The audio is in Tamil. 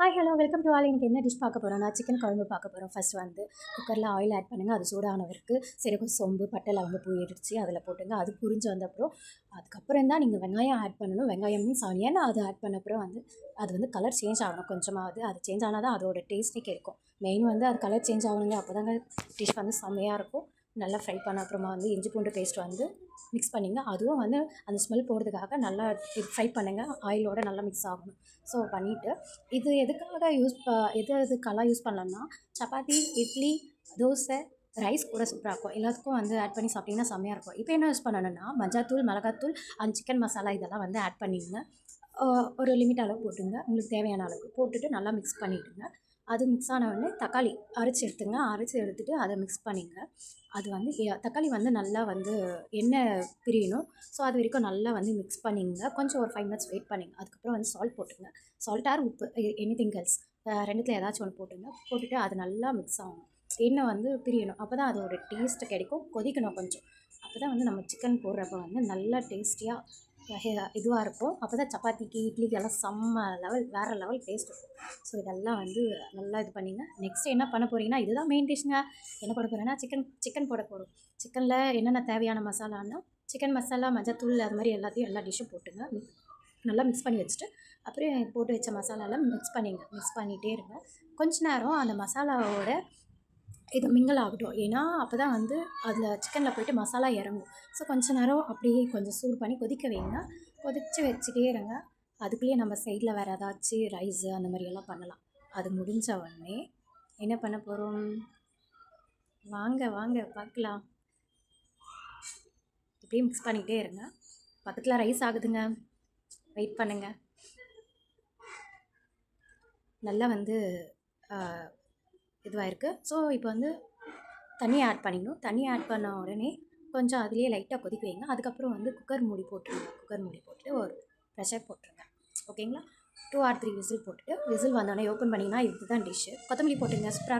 Hi hello welcome to all. எனக்கு என்ன டிஷ் பார்க்க போகிறோம்? நான் சிக்கன் குழம்பு பார்க்க போகிறோம். ஃபஸ்ட் வந்து குக்கரில் ஆயில் ஆட் பண்ணுங்கள். அது சூடானவருக்கு சீரகம், சோம்பு, பட்டை, லவங்கம், பூ இடித்து அதில் போட்டுங்க. அது புரிஞ்சு வந்தப்புறம் அதுக்கப்புறம் தான் நீங்கள் வெங்காயம் ஆட் பண்ணணும். வெங்காயம் மீன்ஸ் ஆனியன். அது ஆட் பண்ண அப்புறம் வந்து அது வந்து கலர் சேஞ்ச் ஆகணும் கொஞ்சமாவது. அது சேஞ்ச் ஆனால் தான் அதோட டேஸ்ட்டே கிடைக்கும். மெயின் வந்து அது கலர் சேஞ்ச் ஆகணுங்க. அப்போ தாங்க டிஷ் வந்து செம்மையாக இருக்கும். நல்லா ஃப்ரை பண்ண அப்புறமா வந்து இஞ்சி பூண்டு பேஸ்ட் வந்து மிக்ஸ் பண்ணிங்க. அதுவும் வந்து அந்த ஸ்மெல் போகிறதுக்காக நல்லா ஃப்ரை பண்ணுங்கள். ஆயிலோடு நல்லா மிக்ஸ் ஆகணும். ஸோ பண்ணிவிட்டு இது எதுக்காக எதுக்கெல்லாம் யூஸ் பண்ணலாம்னா, சப்பாத்தி, இட்லி, தோசை, ரைஸ் கூட சூப்பராக இருக்கும். எல்லாத்துக்கும் வந்து ஆட் பண்ணி சாப்பிட்டிங்கன்னா செம்மையாக இருக்கும். இப்போ என்ன யூஸ் பண்ணணும்னா, மஞ்சாத்தூள், மிளகாத்தூள் அண்ட் சிக்கன் மசாலா இதெல்லாம் வந்து ஆட் பண்ணிடுங்க. ஒரு லிமிட் அளவு போட்டுங்க. உங்களுக்கு தேவையான அளவுக்கு போட்டுட்டு நல்லா மிக்ஸ் பண்ணிவிடுங்க. அது மிக்ஸ் ஆன உடனே தக்காளி அரைச்சி எடுத்துங்க. அரைச்சி எடுத்துகிட்டு அதை மிக்ஸ் பண்ணிங்க. அது வந்து தக்காளி வந்து நல்லா வந்து எண்ணெய் பிரியணும். ஸோ அது வரைக்கும் நல்லா வந்து மிக்ஸ் பண்ணிங்க. கொஞ்சம் ஒரு 5 மினிட்ஸ் வெயிட் பண்ணிங்க. அதுக்கப்புறம் வந்து சால்ட் போட்டுங்க. சால்ட் ஆர் உப்பு, எனிதிங் எல்ஸ், ரெண்டுத்தில் ஏதாச்சும் ஒன்று போட்டுங்க. போட்டுட்டு அது நல்லா மிக்ஸ் ஆகணும். எண்ணெய் வந்து பிரியணும். அப்போ தான் அதோட டேஸ்ட்டு கிடைக்கும். கொதிக்கணும் கொஞ்சம். அப்போ தான் வந்து நம்ம சிக்கன் போடுறப்ப வந்து நல்லா டேஸ்டியாக இதுவாக இருக்கும். அப்போ தான் சப்பாத்திக்கு, இட்லிக்கு எல்லாம் செம்ம லெவல், வேறு லெவல் டேஸ்ட் இருக்கும். ஸோ இதெல்லாம் வந்து நல்லா இது பண்ணிங்க. நெக்ஸ்ட்டு என்ன பண்ண போகிறீங்கன்னா, இதுதான் மெயின் டிஷ்ங்க. என்ன போட போகிறேன்னா, சிக்கன் போட போகிறோம். சிக்கனில் என்னென்ன தேவையான மசாலான்னா, சிக்கன் மசாலா, மஞ்சத்தூள், அது மாதிரி எல்லாத்தையும் எல்லா டிஷ்ஷும் போட்டுங்க. நல்லா மிக்ஸ் பண்ணி வச்சுட்டு அப்புறம் போட்டு வச்ச மசாலாலாம் மிக்ஸ் பண்ணிங்க. மிக்ஸ் பண்ணிகிட்டே இருங்க. கொஞ்ச நேரம் அந்த மசாலாவோட இது மிங்கிள் ஆகட்டும். ஏன்னா அப்போ தான் வந்து அதில் சிக்கனில் போய்ட்டு மசாலா இறங்கும். ஸோ கொஞ்ச நேரம் அப்படியே கொஞ்சம் சூடு பண்ணி கொதிக்க வைங்க. கொதித்து வச்சுட்டே இருங்க. அதுக்குள்ளேயே நம்ம சைடில் வேறு ஏதாச்சும் ரைஸு அந்த மாதிரியெல்லாம் பண்ணலாம். அது முடிஞ்ச உடனே என்ன பண்ண போகிறோம்? வாங்க வாங்க பார்க்கலாம். இப்படியே மிக்ஸ் பண்ணிகிட்டே இருங்க. பக்கத்தில் ரைஸ் ஆகுதுங்க. வெயிட் பண்ணுங்கள். நல்லா வந்து இதுவாக இருக்குது. ஸோ இப்போ வந்து தண்ணி ஆட் பண்ணிக்கணும். தண்ணி ஆட் பண்ண உடனே கொஞ்சம் அதுலேயே லைட்டாக கொதிக்க வைங்க. அதுக்கப்புறம் வந்து குக்கர் மூடி போட்டுருங்க. குக்கர் மூடி போட்டுட்டு ஒரு ப்ரெஷர் போட்டுருங்க. ஓகேங்களா? 2 or 3 விசில் போட்டுட்டு விசில் வந்தோடனே ஓப்பன் பண்ணிங்கன்னா இதுதான் டிஷ்ஷு. கொத்தமல்லி போட்டுங்க. சூப்பராக